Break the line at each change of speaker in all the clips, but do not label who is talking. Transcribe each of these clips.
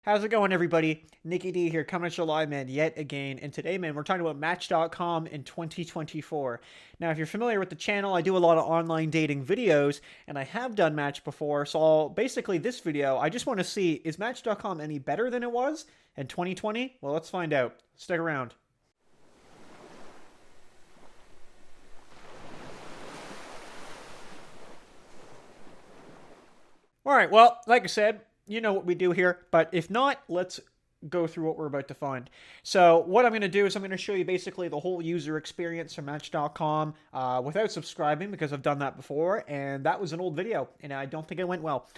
How's it going, everybody? Nikki D here, coming at you live, man, yet again. And today, man, we're talking about Match.com in 2024. Now, if you're familiar with the channel, I do a lot of online dating videos, and I have done Match before. So basically, this video, I just want to see, is Match.com any better than it was in 2020? Well, let's find out. Stick around. All right, well, like I said, you know what we do here, but if not, let's go through what we're about to find. So what I'm going to do is I'm going to show you basically the whole user experience from Match.com without subscribing, because I've done that before, and that was an old video, and I don't think it went well.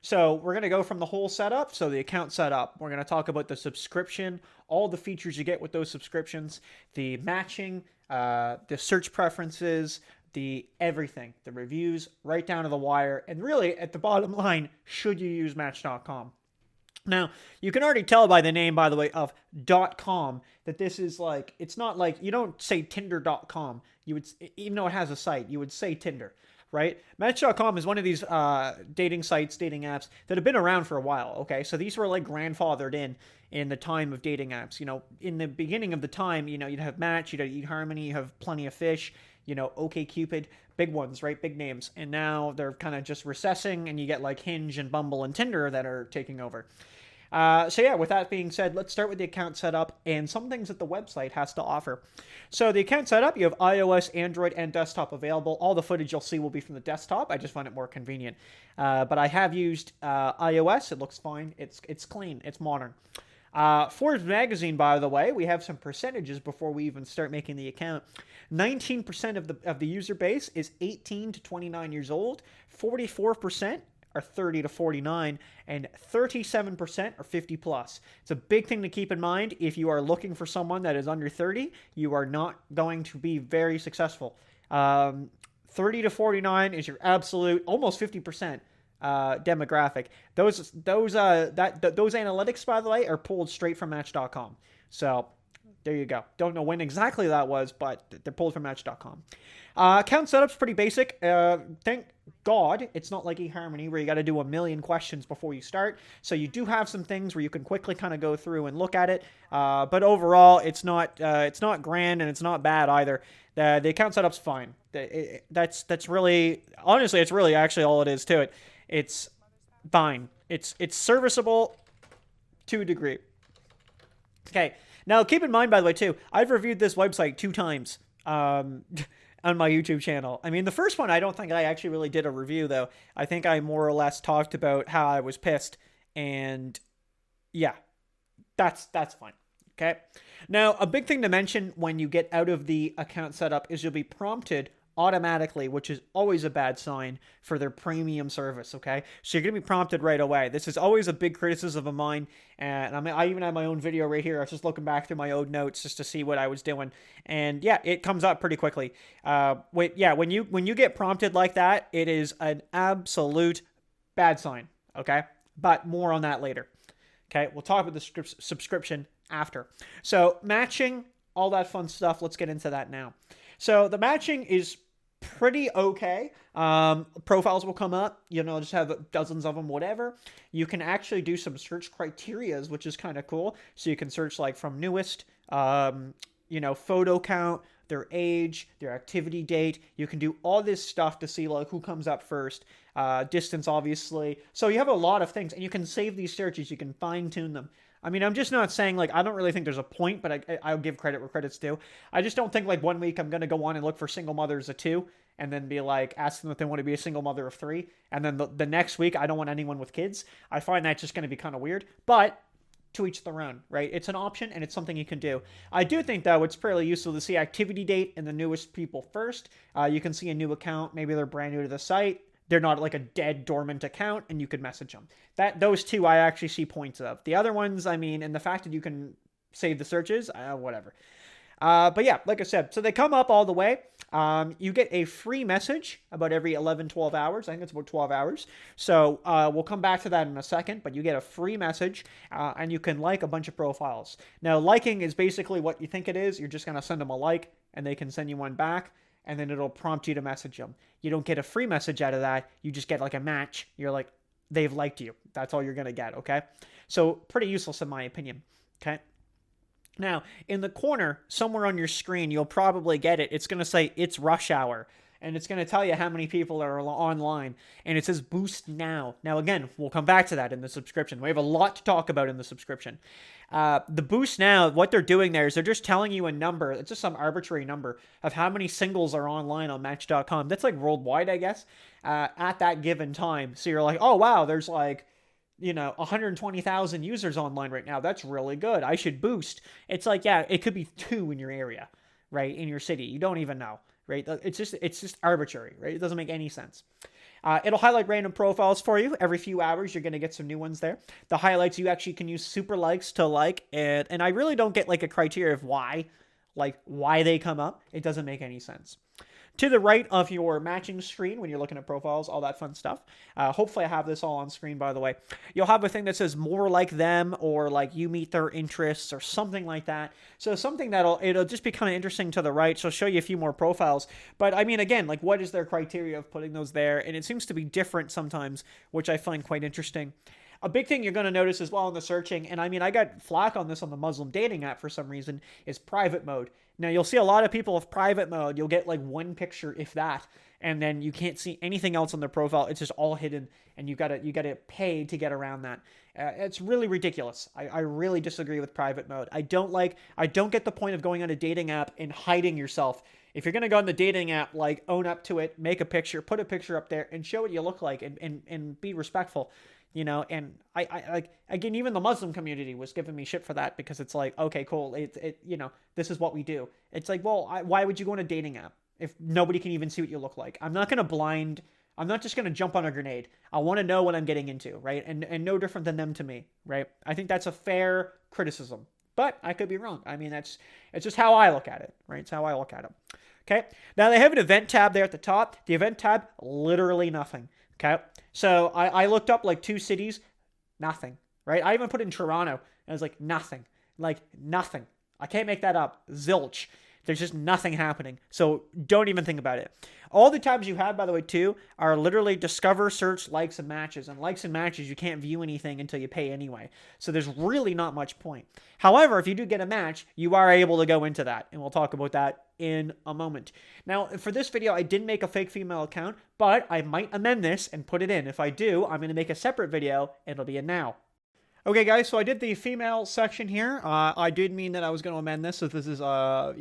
So we're going to go from the whole setup, so the account setup. We're going to talk about the subscription, all the features you get with those subscriptions, the matching, the search preferences, the everything, the reviews, right down to the wire, and really at the bottom line, should you use Match.com? Now, you can already tell by the name, by the way, of .com that this is like, it's not like, you don't say Tinder.com. You would, even though it has a site, you would say Tinder, right? Match.com is one of these dating sites, dating apps that have been around for a while, okay? So these were like grandfathered in the time of dating apps. You know, in the beginning of the time, you know, you'd have Match, you'd have eHarmony, you have Plenty of Fish, you know, OkCupid, big ones, right? Big names. And now they're kind of just recessing, and you get like Hinge and Bumble and Tinder that are taking over. So yeah, with that being said, let's start with the account setup and some things that the website has to offer. So the account setup, you have iOS, Android, and desktop available. All the footage you'll see will be from the desktop. I just find it more convenient. But I have used iOS. It looks fine. It's clean. It's modern. Forbes magazine, by the way, we have some percentages before we even start making the account. 19% of the user base is 18 to 29 years old. 44% are 30 to 49, and 37% are 50 plus. It's a big thing to keep in mind. If you are looking for someone that is under 30, you are not going to be very successful. 30 to 49 is your absolute, almost 50%. Demographic. Those analytics, by the way, are pulled straight from Match.com. So there you go. Don't know when exactly that was, but they're pulled from Match.com. Account setup's pretty basic. Thank God it's not like eHarmony where you got to do a million questions before you start. So you do have some things where you can quickly kind of go through and look at it. But overall, it's not grand, and it's not bad either. The account setup's fine. That's really, honestly, it's really actually all it is to it. It's fine. It's serviceable to a degree. Okay. Now, keep in mind, by the way, too, I've reviewed this website 2 times on my YouTube channel. I mean, the first one, I don't think I actually really did a review, though. I think I more or less talked about how I was pissed, and yeah, that's fine. Okay. Now, a big thing to mention when you get out of the account setup is you'll be prompted automatically, which is always a bad sign for their premium service, okay? So you're going to be prompted right away. This is always a big criticism of mine, and I even have my own video right here. I was just looking back through my old notes just to see what I was doing, and yeah, it comes up pretty quickly. When you get prompted like that, it is an absolute bad sign, okay? But more on that later. Okay, we'll talk about the subscription after. So matching, all that fun stuff, let's get into that now. So the matching is pretty okay. Profiles will come up, you know, just have dozens of them, whatever. You can actually do some search criterias, which is kind of cool. So you can search like from newest, you know, photo count, their age, their activity date. You can do all this stuff to see like who comes up first, distance, obviously. So you have a lot of things, and you can save these searches. You can fine tune them. I mean, I'm just not saying, like, I don't really think there's a point, but I'll give credit where credit's due. I just don't think, like, one week I'm going to go on and look for single mothers of 2 and then be like, ask them if they want to be a single mother of 3. And then the next week, I don't want anyone with kids. I find that just going to be kind of weird. But to each their own, right? It's an option, and it's something you can do. I do think, though, it's fairly useful to see activity date and the newest people first. You can see a new account. Maybe they're brand new to the site. They're not like a dead, dormant account, and you could message them. Those 2 I actually see points of. The other ones, I mean, and the fact that you can save the searches, whatever. But yeah, like I said, so they come up all the way. You get a free message about every 11, 12 hours. I think it's about 12 hours. So we'll come back to that in a second, but you get a free message, and you can like a bunch of profiles. Now, liking is basically what you think it is. You're just going to send them a like, and they can send you one back, and then it'll prompt you to message them. You don't get a free message out of that. You just get like a match. You're like, they've liked you. That's all you're going to get, okay? So pretty useless in my opinion. Okay. Now, in the corner, somewhere on your screen, you'll probably get it. It's going to say it's rush hour, and it's going to tell you how many people are online, and it says boost now. Now, again, we'll come back to that in the subscription. We have a lot to talk about in the subscription. The boost now, what they're doing there is they're just telling you a number. It's just some arbitrary number of how many singles are online on Match.com. That's like worldwide, I guess, at that given time. So you're like, oh, wow, there's like, 120,000 users online right now. That's really good. I should boost. It's like, yeah, it could be 2 in your area, right? In your city. You don't even know, right? It's just arbitrary, right? It doesn't make any sense. It'll highlight random profiles for you. Every few hours, you're going to get some new ones there. The highlights, you actually can use super likes to like, and I really don't get like a criteria of why they come up. It doesn't make any sense. To the right of your matching screen, when you're looking at profiles, all that fun stuff. Hopefully I have this all on screen, by the way. You'll have a thing that says more like them, or like you meet their interests, or something like that. So something it'll just be kind of interesting to the right. So I'll show you a few more profiles. But I mean, again, like what is their criteria of putting those there? And it seems to be different sometimes, which I find quite interesting. A big thing you're going to notice as well in the searching, and I mean, I got flack on this on the Muslim dating app for some reason, is private mode. Now, you'll see a lot of people with private mode. You'll get like one picture, if that, and then you can't see anything else on their profile. It's just all hidden, and you gotta pay to get around that. It's really ridiculous. I really disagree with private mode. I don't get the point of going on a dating app and hiding yourself. If you're gonna go on the dating app, like own up to it, make a picture, put a picture up there, and show what you look like, and be respectful. And I like, again, even the Muslim community was giving me shit for that, because it's like, okay, cool. This is what we do. It's like, well, why would you go on a dating app if nobody can even see what you look like? I'm not just going to jump on a grenade. I want to know what I'm getting into, right? And no different than them to me, right? I think that's a fair criticism, but I could be wrong. I mean, it's just how I look at it, right? It's how I look at it. Okay. Now they have an event tab there at the top. The event tab, literally nothing. Okay. So I looked up like 2 cities, nothing, right? I even put in Toronto, and it was like nothing. I can't make that up. Zilch. There's just nothing happening. So don't even think about it. All the tabs you have, by the way, too, are literally discover, search, likes, and matches. And likes and matches, you can't view anything until you pay anyway. So there's really not much point. However, if you do get a match, you are able to go into that. And we'll talk about that in a moment. Now, for this video, I didn't make a fake female account, but I might amend this and put it in. If I do, I'm going to make a separate video, and it'll be in now. Okay, guys, so I did the female section here. I did mean that I was going to amend this, so this is, about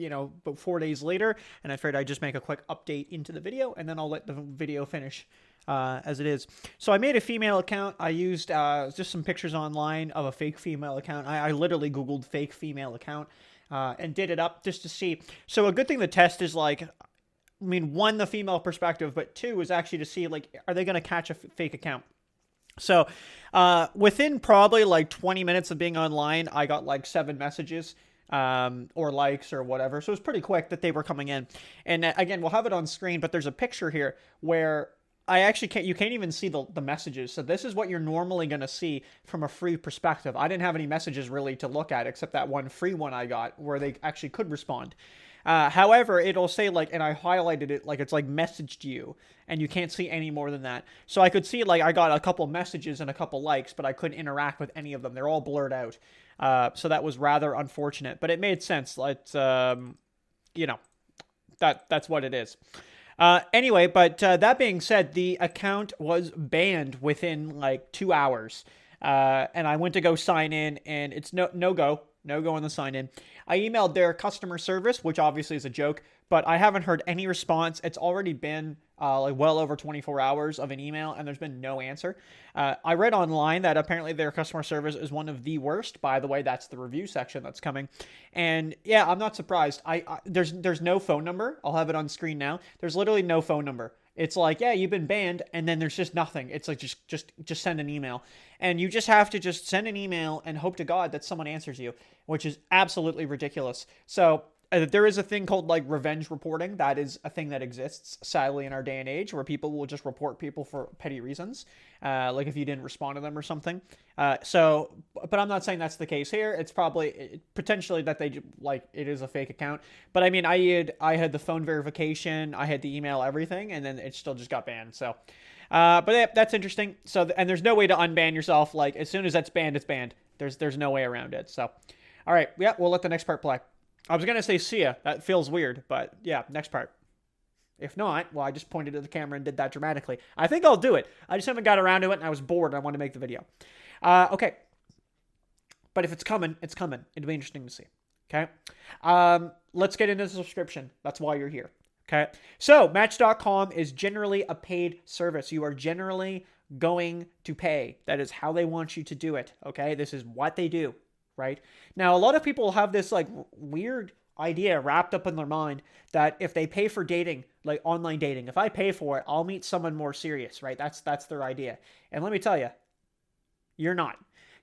4 days later, and I figured I'd just make a quick update into the video, and then I'll let the video finish as it is. So I made a female account. I used just some pictures online of a fake female account. I literally Googled fake female account and did it up just to see. So a good thing to test is, like, I mean, 1, the female perspective, but 2 is actually to see, like, are they going to catch a fake account? So, within probably like 20 minutes of being online, I got like 7 messages, or likes or whatever. So it was pretty quick that they were coming in. And again, we'll have it on screen, but there's a picture here where you can't even see the messages. So this is what you're normally going to see from a free perspective. I didn't have any messages really to look at, except that one free one I got where they actually could respond. However, it'll say like, and I highlighted it, like it's like messaged you, and you can't see any more than that. So I could see like I got a couple messages and a couple likes, but I couldn't interact with any of them. They're all blurred out. So that was rather unfortunate, but it made sense. Like, that's what it is. Anyway, but that being said, the account was banned within like 2 hours. And I went to go sign in, and it's no go on the sign in. I emailed their customer service, which obviously is a joke, but I haven't heard any response. It's already been like well over 24 hours of an email, and there's been no answer. I read online that apparently their customer service is one of the worst. By the way, that's the review section that's coming. And yeah, I'm not surprised. There's no phone number. I'll have it on screen now. There's literally no phone number. It's like, yeah, you've been banned, and then there's just nothing. It's like, just send an email. And you just have to just send an email and hope to God that someone answers you, which is absolutely ridiculous. So there is a thing called like revenge reporting. That is a thing that exists, sadly, in our day and age, where people will just report people for petty reasons, like if you didn't respond to them or something. But I'm not saying that's the case here. It's probably potentially that it is a fake account. But I mean, I had the phone verification, I had the email, everything, and then it still just got banned. So But yeah, that's interesting. So, and there's no way to unban yourself. Like, as soon as that's banned, it's banned. There's no way around it. So, all right. Yeah, we'll let the next part play. I was going to say see ya. That feels weird. But yeah, next part. If not, well, I just pointed at the camera and did that dramatically. I think I'll do it. I just haven't got around to it, and I was bored, and I wanted to make the video. Okay. But if it's coming, it's coming. It'll be interesting to see. Okay? Let's get into the subscription. That's why you're here. Okay? So, Match.com is generally a paid service. You are generally going to pay. That is how they want you to do it. Okay? This is what they do. Right? Now, a lot of people have this, like, weird idea wrapped up in their mind that if they pay for dating, like online dating, if I pay for it, I'll meet someone more serious, right? That's their idea. And let me tell you, you're not.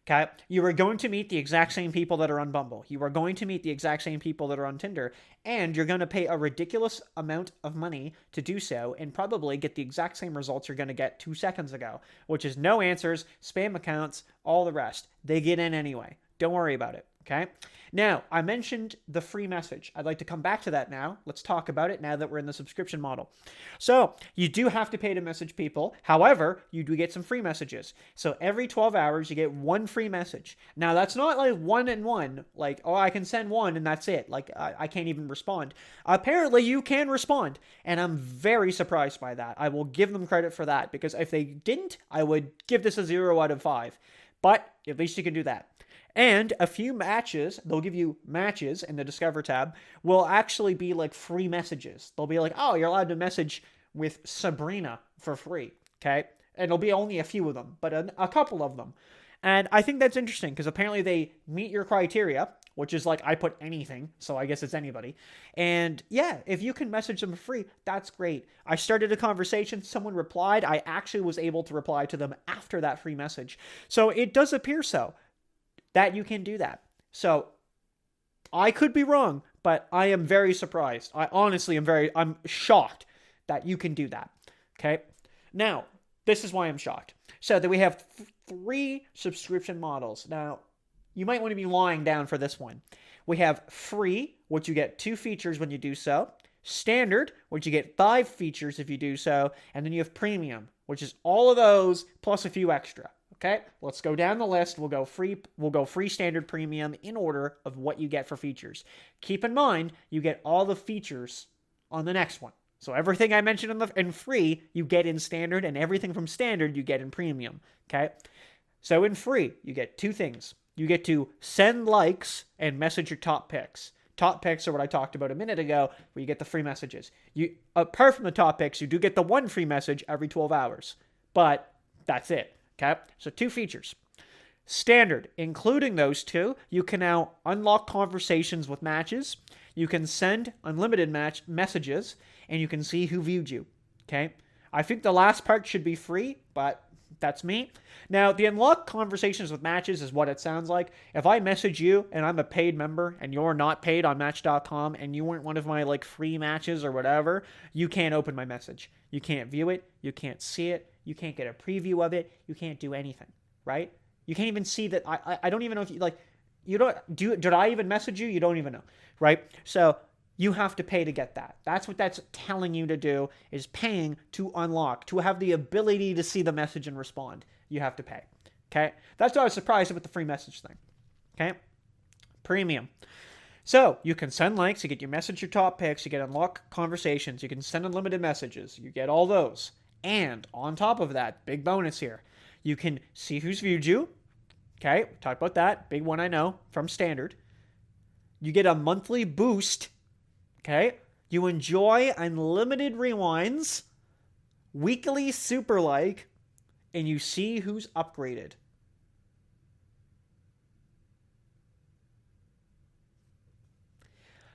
Okay? You are going to meet the exact same people that are on Bumble. You are going to meet the exact same people that are on Tinder. And you're going to pay a ridiculous amount of money to do so and probably get the exact same results you're going to get 2 seconds ago, which is no answers, spam accounts, all the rest. They get in anyway. Don't worry about it. Okay? Now, I mentioned the free message. I'd like to come back to that now. Let's talk about it now that we're in the subscription model. So, you do have to pay to message people. However, you do get some free messages. So, every 12 hours, you get one free message. Now, that's not like one and one. Like, oh, I can send one and that's it. Like, I can't even respond. Apparently, you can respond. And I'm very surprised by that. I will give them credit for that. Because if they didn't, I would give this a 0 out of 5. But at least you can do that. And a few matches, they'll give you matches in the Discover tab, will actually be like free messages. They'll be like, oh, you're allowed to message with Sabrina for free, okay? And it'll be only a few of them, but a couple of them. And I think that's interesting because apparently they meet your criteria, which is like I put anything, so I guess it's anybody. And yeah, if you can message them for free, that's great. I started a conversation, someone replied, I actually was able to reply to them after that free message. So it does appear so that you can do that. So I could be wrong, but I am very surprised. I honestly I'm shocked that you can do that. Okay? Now, this is why I'm shocked. So that we have 3 subscription models. Now, you might want to be lying down for this one. We have free, which you get 2 features when you do so. Standard, which you get 5 features if you do so. And then you have premium, which is all of those plus a few extra. Okay, let's go down the list. We'll go free, standard, premium in order of what you get for features. Keep in mind, you get all the features on the next one. So everything I mentioned in free, you get in standard, and everything from standard you get in premium. Okay, so in free, you get 2 things. You get to send likes and message your top picks. Top picks are what I talked about a minute ago, where you get the free messages. You, apart from the top picks, you do get the 1 free message every 12 hours, but that's it. Okay, so 2 features. Standard, including those 2, you can now unlock conversations with matches, you can send unlimited messages, and you can see who viewed you. Okay, I think the last part should be free, but that's me. Now, the unlock conversations with matches is what it sounds like. If I message you and I'm a paid member and you're not paid on Match.com and you weren't one of my like free matches or whatever, you can't open my message. You can't view it. You can't see it. You can't get a preview of it. You can't do anything, right? You can't even see that. I don't even know if you like, you don't do, did I even message you? You don't even know, right? So you have to pay to get that. That's what that's telling you to do, is paying to unlock, to have the ability to see the message and respond. You have to pay, okay? That's why I was surprised about the free message thing, okay? Premium. So you can send likes, you get your message, your top picks, you get unlock conversations, you can send unlimited messages, you get all those. And on top of that, big bonus here, you can see who's viewed you. Okay, we talked about that. Big one I know from Standard. You get a monthly boost. Okay, you enjoy unlimited rewinds, weekly super like, and you see who's upgraded.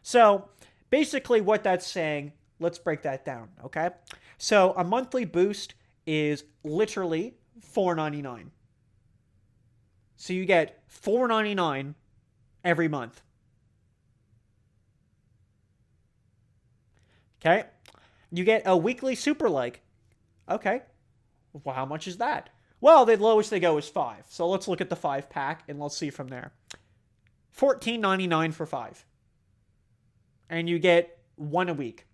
So basically what that's saying, let's break that down, okay? So a monthly boost is literally $4.99. So you get $4.99 every month. Okay? You get a weekly super like. Okay. Well, how much is that? Well, the lowest they go is 5. So let's look at the 5 pack and let's see from there. $14.99 for 5. And you get 1 a week.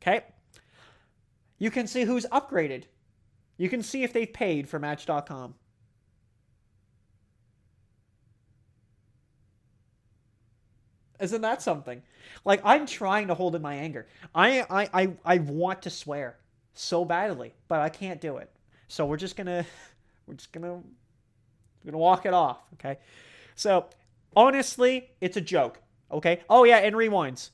Okay? You can see who's upgraded. You can see if they've paid for Match.com. Isn't that something? Like, I'm trying to hold in my anger. I want to swear so badly, but I can't do it. So we're just gonna walk it off, okay? So honestly, it's a joke, okay? Oh yeah, and rewinds.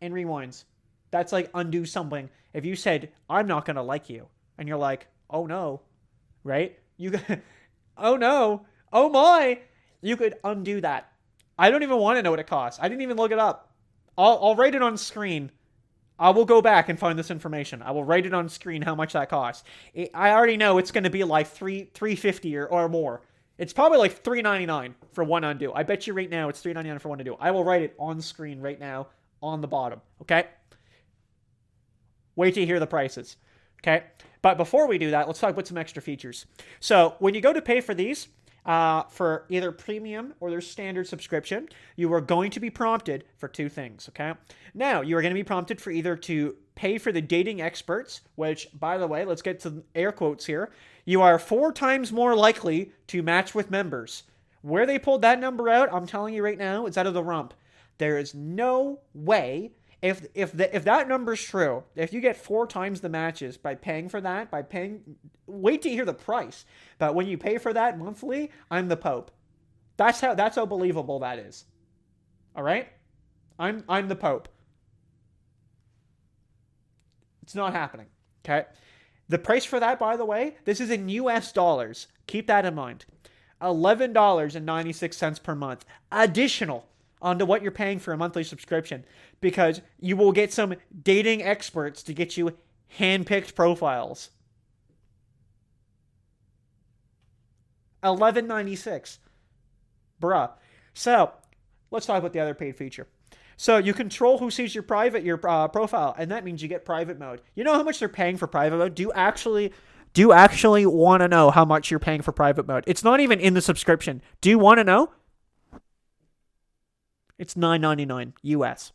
And rewinds. That's like undo something. If you said, I'm not gonna like you, and you're like, oh no, right? Oh no, oh my, you could undo that. I don't even want to know what it costs. I didn't even look it up. I'll write it on screen. I will go back and find this information. I will write it on screen how much that costs. I already know it's going to be like $350 or more. It's probably like $3.99 for one undo. I bet you right now it's $3.99 for one undo. I will write it on screen right now on the bottom. Okay. Wait till you hear the prices. Okay. But before we do that, let's talk about some extra features. So when you go to pay for these, for either premium or their standard subscription, you are going to be prompted for two things, okay? Now, you are going to be prompted for either to pay for the dating experts, which, by the way, let's get to air quotes here. You are 4 times more likely to match with members. Where they pulled that number out, I'm telling you right now, it's out of the rump. There is no way, if that number's true, if you get 4 times the matches by paying for that, wait till you hear the price. But when you pay for that monthly, I'm the Pope. That's how believable that is. All right? I'm the Pope. It's not happening. Okay? The price for that, by the way, this is in US dollars. Keep that in mind. $11.96 per month. Additional onto what you're paying for a monthly subscription, because you will get some dating experts to get you hand-picked profiles. $11.96. Bruh. So, let's talk about the other paid feature. So, you control who sees your profile, and that means you get private mode. You know how much they're paying for private mode? Do you actually want to know how much you're paying for private mode? It's not even in the subscription. Do you want to know? It's $9.99 US.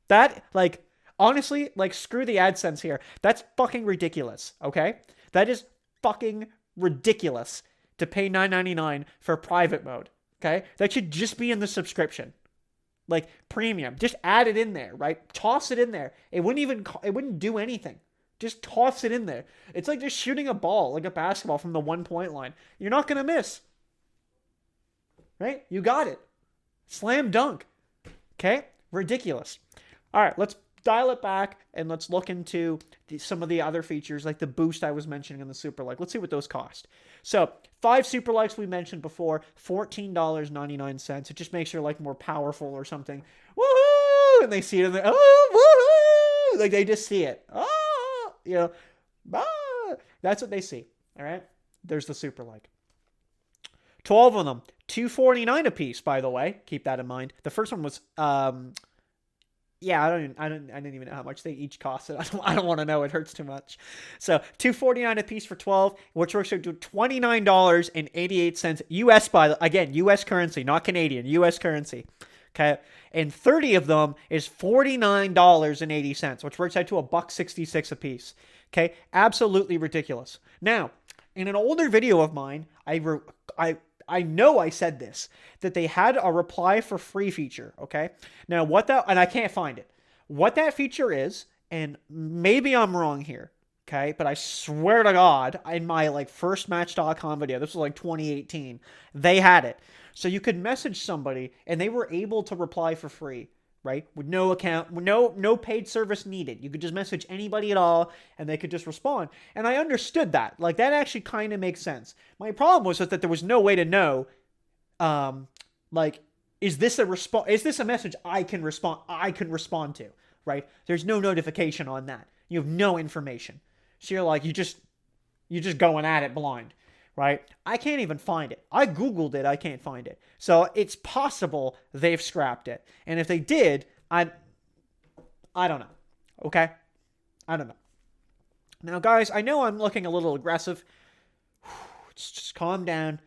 That, like, honestly, like, screw the AdSense here. That's fucking ridiculous, okay? That is fucking ridiculous to pay $9.99 for private mode, okay? That should just be in the subscription. Like, premium. Just add it in there, right? Toss it in there. It wouldn't do anything. Just toss it in there. It's like just shooting a ball, like a basketball, from the 1-point line. You're not going to miss. Right? You got it. Slam dunk. Okay? Ridiculous. All right, let's dial it back and let's look into some of the other features, like the boost I was mentioning in the Super Like. Let's see what those cost. So 5 Super Likes we mentioned before, $14.99. It just makes your like more powerful or something. Woohoo! And they see it and they're, oh, woohoo! Like they just see it. Oh, you know, ah! That's what they see. All right? There's the Super Like. 12 of them, $2.49 a piece, by the way. Keep that in mind. The first one was yeah, I didn't even know how much they each costed. I don't want to know. It hurts too much. So $2.49 a piece for 12, which works out to $29.88 US again, US currency, not Canadian, US currency. Okay. And 30 of them is $49.80, which works out to $1.66 a piece. Okay. Absolutely ridiculous. Now, in an older video of mine, I know I said this, that they had a reply for free feature, okay? Now, and I can't find it. What that feature is, and maybe I'm wrong here, okay? But I swear to God, in my like first Match.com video, this was like 2018, they had it. So you could message somebody and they were able to reply for free, right? With no account, no paid service needed. You could just message anybody at all and they could just respond. And I understood that. Like that actually kind of makes sense. My problem was that there was no way to know, like, is this a message I can respond to, right? There's no notification on that. You have no information. So you're like, you're just going at it blind. Right? I can't even find it. I Googled it. I can't find it. So it's possible they've scrapped it. And if they did, I don't know. Okay? I don't know. Now, guys, I know I'm looking a little aggressive. Let's just calm down.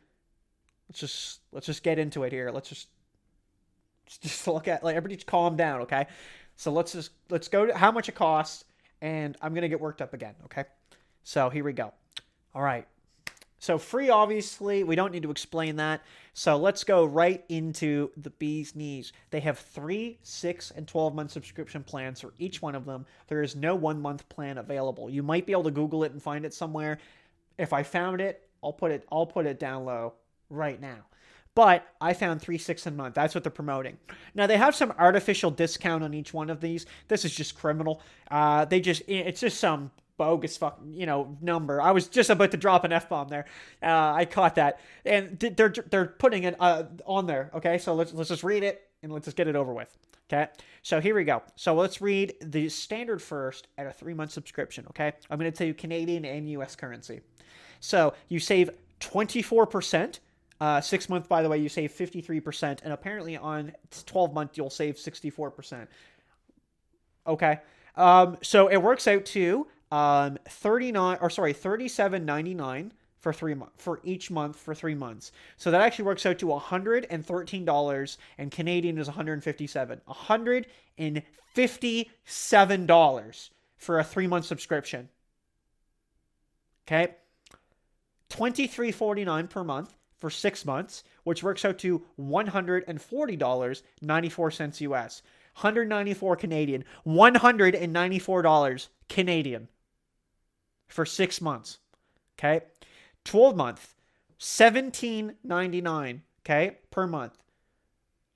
Let's just get into it here. Let's just look at, like, everybody just calm down, okay? So let's go to how much it costs and I'm going to get worked up again, okay? So here we go. All right. So free, obviously, we don't need to explain that. So let's go right into the bee's knees. They have 3, 6, and 12-month subscription plans for each one of them. There is no 1-month plan available. You might be able to Google it and find it somewhere. If I found it, I'll put it down low right now. But I found 3, 6 a month. That's what they're promoting. Now, they have some artificial discount on each one of these. This is just criminal. It's just some bogus number. I was just about to drop an F-bomb there. I caught that. And they're putting it on there. Okay, so let's just read it and let's just get it over with. Okay, so here we go. So let's read the standard first at a 3-month subscription. Okay, I'm going to tell you Canadian and US currency. So you save 24%. 6 month, by the way, you save 53%, and apparently on 12 month you'll save 64%. Okay, so it works out to $37.99 for each month for 3 months. So that actually works out to $113, and Canadian is $157. $157 for a 3-month subscription. Okay, $23.49 per month for 6 months, which works out to $140.94 US. 194 Canadian. $194 Canadian for 6 months. Okay. 12 month. $17.99. Okay. Per month.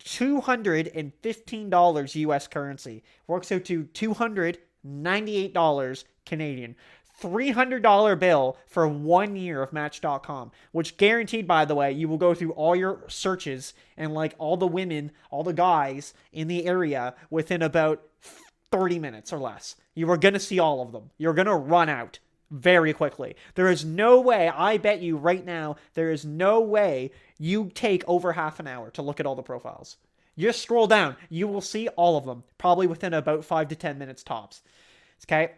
$215 US currency. Works out to $298 Canadian. $300 bill for 1 year of Match.com, which guaranteed, by the way, you will go through all your searches and like all the women, all the guys in the area within about 30 minutes or less. You are going to see all of them. You're going to run out very quickly. There is no way, I bet you right now, there is no way you take over half an hour to look at all the profiles. Just scroll down. You will see all of them, probably within about 5 to 10 minutes tops. Okay?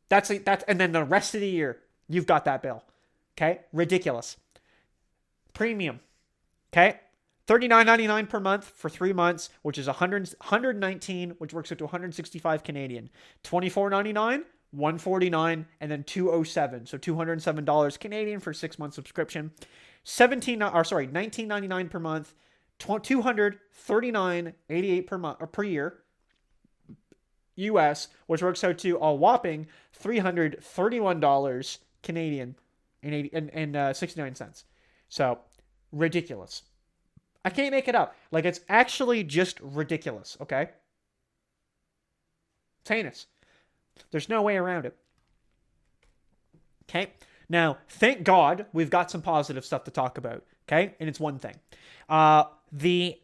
That's and then the rest of the year, you've got that bill. Okay? Ridiculous. Premium. Okay? $39.99 per month for 3 months, which is $119, which works out to $165 Canadian. $24.99, $149, and then $207. So $207 Canadian for 6 month subscription. $19.99 per month, $239.88 per month or per year. US, which works out to a whopping $331 Canadian and 69 cents. So ridiculous. I can't make it up. Like, it's actually just ridiculous, okay? It's heinous. There's no way around it. Okay? Now, thank God we've got some positive stuff to talk about, okay? And it's one thing. The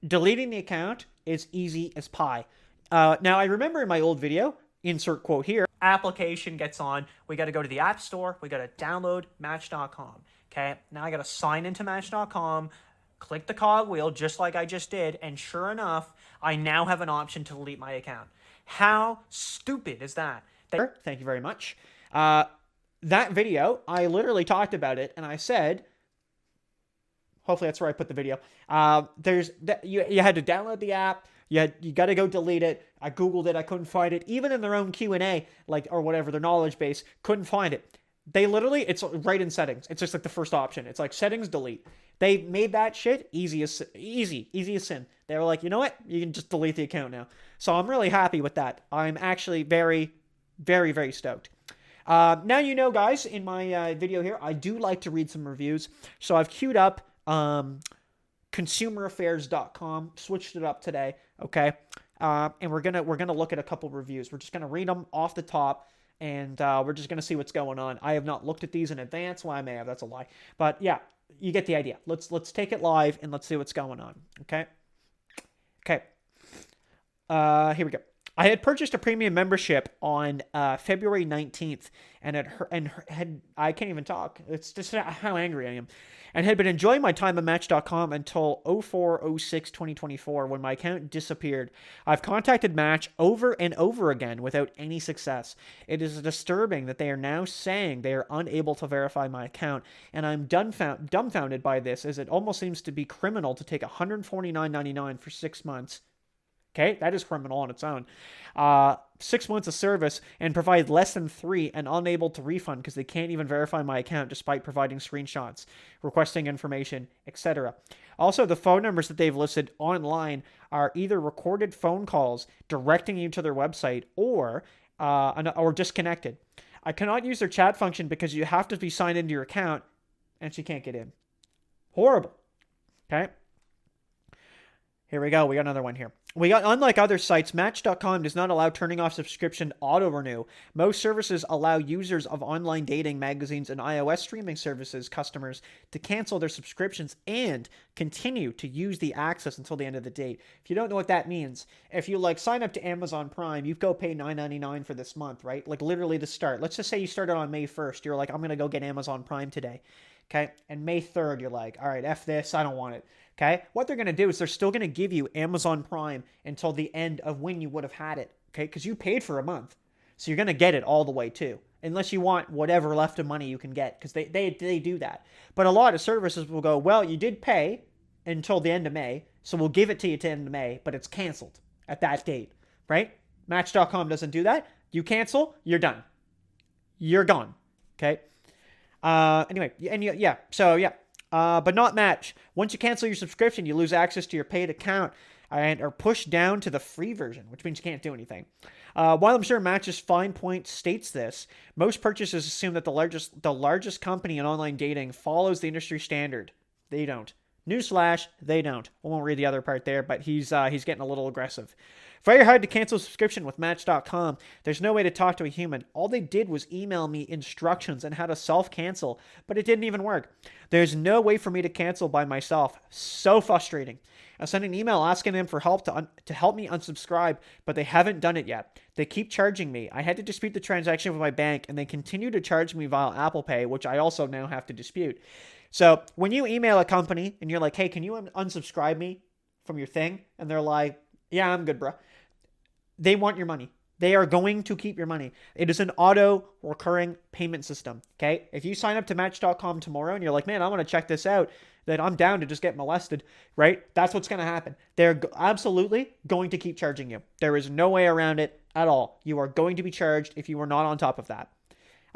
deleting the account is easy as pie. Now, I remember in my old video, insert quote here, application gets on, we got to go to the App Store, we got to download Match.com, okay? Now I got to sign into Match.com, click the cogwheel just like I just did, and sure enough, I now have an option to delete my account. How stupid is that? Thank you very much. That video, I literally talked about it, and I said, hopefully that's where I put the video, you had to download the app, you got to go delete it. I Googled it. I couldn't find it. Even in their own Q&A, or whatever, their knowledge base, couldn't find it. They literally, it's right in settings. It's just like the first option. It's like settings, delete. They made that shit easy as sin. They were like, you know what? You can just delete the account now. So I'm really happy with that. I'm actually very, very, very stoked. Now you know, guys, in my video here, I do like to read some reviews. So I've queued up consumeraffairs.com, switched it up today, okay? And we're gonna look at a couple reviews. We're just gonna read them off the top, and we're just gonna see what's going on. I have not looked at these in advance. Well, I may have. That's a lie. But yeah, you get the idea. Let's take it live and let's see what's going on. Okay. Okay. Here we go. I had purchased a premium membership on February 19th, and I can't even talk. It's just how angry I am. And had been enjoying my time on Match.com until 04/06/2024 when my account disappeared. I've contacted Match over and over again without any success. It is disturbing that they are now saying they are unable to verify my account, and I'm dumbfounded by this, as it almost seems to be criminal to take $149.99 for 6 months. Okay, that is criminal on its own. 6 months of service and provide less than 3 and unable to refund because they can't even verify my account despite providing screenshots, requesting information, etc. Also, the phone numbers that they've listed online are either recorded phone calls directing you to their website or disconnected. I cannot use their chat function because you have to be signed into your account and she can't get in. Horrible. Okay. Here we go. We got another one here. Unlike other sites, Match.com does not allow turning off subscription auto-renew. Most services allow users of online dating magazines and iOS streaming services customers to cancel their subscriptions and continue to use the access until the end of the date. If you don't know what that means, if you sign up to Amazon Prime, you go pay $9.99 for this month, right? Literally to start. Let's just say you started on May 1st. You're like, I'm going to go get Amazon Prime today. Okay? And May 3rd, you're like, all right, F this, I don't want it. Okay? What they're going to do is they're still going to give you Amazon Prime until the end of when you would have had it. Okay? Because you paid for a month. So you're going to get it all the way too. Unless you want whatever left of money you can get. Because they do that. But a lot of services will go, well, you did pay until the end of May. So we'll give it to you to the end of May. But it's canceled at that date. Right? Match.com doesn't do that. You cancel, you're done. You're gone. Okay? Anyway. And yeah. So yeah. But not Match. Once you cancel your subscription, you lose access to your paid account and are pushed down to the free version, which means you can't do anything. While I'm sure Match's fine point states this, most purchasers assume that the largest company in online dating follows the industry standard. They don't. Newsflash, they don't. I won't read the other part there, but he's getting a little aggressive. Very hard to cancel a subscription with Match.com. There's no way to talk to a human. All they did was email me instructions on how to self-cancel, but it didn't even work. There's no way for me to cancel by myself. So frustrating. I sent an email asking them for help to help me unsubscribe, but they haven't done it yet. They keep charging me. I had to dispute the transaction with my bank, and they continue to charge me via Apple Pay, which I also now have to dispute. So when you email a company and you're like, hey, can you unsubscribe me from your thing? And they're like, yeah, I'm good, bro. They want your money. They are going to keep your money. It is an auto recurring payment system. Okay. If you sign up to Match.com tomorrow and you're like, man, I want to check this out, then I'm down to just get molested, right? That's what's going to happen. They're absolutely going to keep charging you. There is no way around it at all. You are going to be charged if you are not on top of that.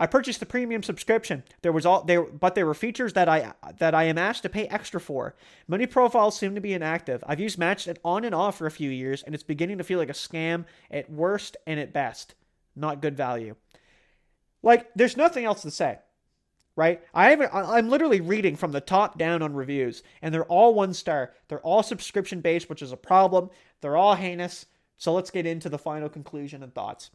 I purchased the premium subscription. But there were features that I am asked to pay extra for. Many profiles seem to be inactive. I've used Match on and off for a few years, and it's beginning to feel like a scam at worst and at best. Not good value. There's nothing else to say, right? I'm literally reading from the top down on reviews, and they're all 1 star. They're all subscription based, which is a problem. They're all heinous. So let's get into the final conclusion and thoughts.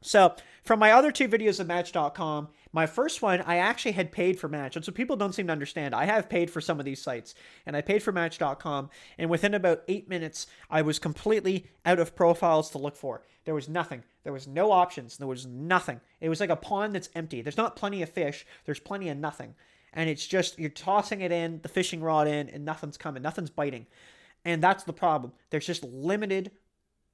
So, from my other 2 videos of Match.com, my first one, I actually had paid for Match. And so people don't seem to understand. I have paid for some of these sites. And I paid for Match.com. And within about 8 minutes, I was completely out of profiles to look for. There was nothing. There was no options. There was nothing. It was like a pond that's empty. There's not plenty of fish. There's plenty of nothing. And it's just, you're tossing it in, the fishing rod in, and nothing's coming. Nothing's biting. And that's the problem. There's just limited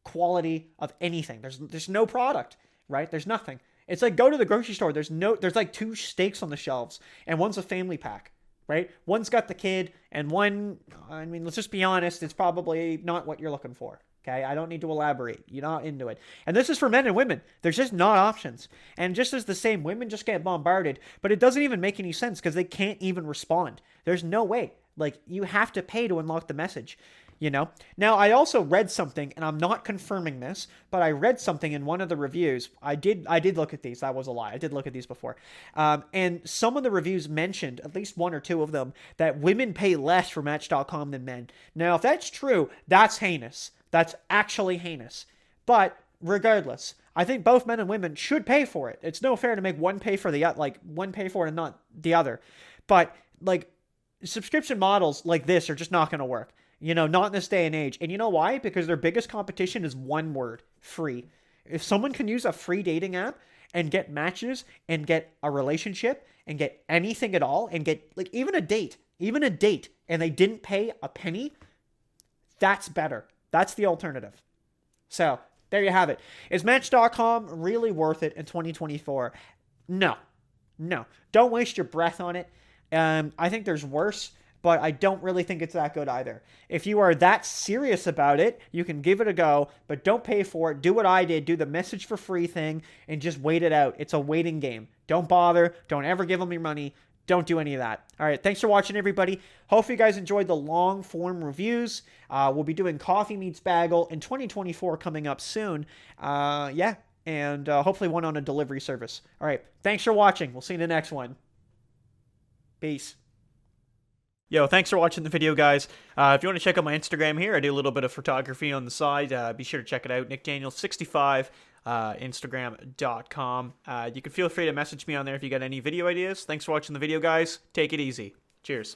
quality of anything. There's no product. Right? There's nothing. It's like go to the grocery store. There's 2 steaks on the shelves and one's a family pack, right? One's got the kid and one, I mean, let's just be honest. It's probably not what you're looking for. Okay. I don't need to elaborate. You're not into it. And this is for men and women. There's just not options. And just as the same, women just get bombarded, but it doesn't even make any sense because they can't even respond. There's no way. You have to pay to unlock the message. Now I also read something, and I'm not confirming this, but I read something in one of the reviews. I did look at these. That was a lie. I did look at these before. And some of the reviews mentioned, at least 1 or 2 of them, that women pay less for Match.com than men. Now, if that's true, that's heinous. That's actually heinous. But regardless, I think both men and women should pay for it. It's no fair to make one pay for one pay for it and not the other. But subscription models like this are just not going to work. Not in this day and age. And you know why? Because their biggest competition is one word: free. If someone can use a free dating app and get matches and get a relationship and get anything at all and get even a date, and they didn't pay a penny, that's better. That's the alternative. So there you have it. Is Match.com really worth it in 2024? No. Don't waste your breath on it. I think there's worse. but I don't really think it's that good either. If you are that serious about it, you can give it a go, but don't pay for it. Do what I did, do the message for free thing, and just wait it out. It's a waiting game. Don't bother. Don't ever give them your money. Don't do any of that. All right, thanks for watching, everybody. Hopefully you guys enjoyed the long-form reviews. We'll be doing Coffee Meets Bagel in 2024 coming up soon. Yeah, and hopefully one on a delivery service. All right, thanks for watching. We'll see you in the next one. Peace. Yo, thanks for watching the video, guys. If you want to check out my Instagram here, I do a little bit of photography on the side. Be sure to check it out, nickdaniels65, Instagram.com. You can feel free to message me on there if you got any video ideas. Thanks for watching the video, guys. Take it easy. Cheers.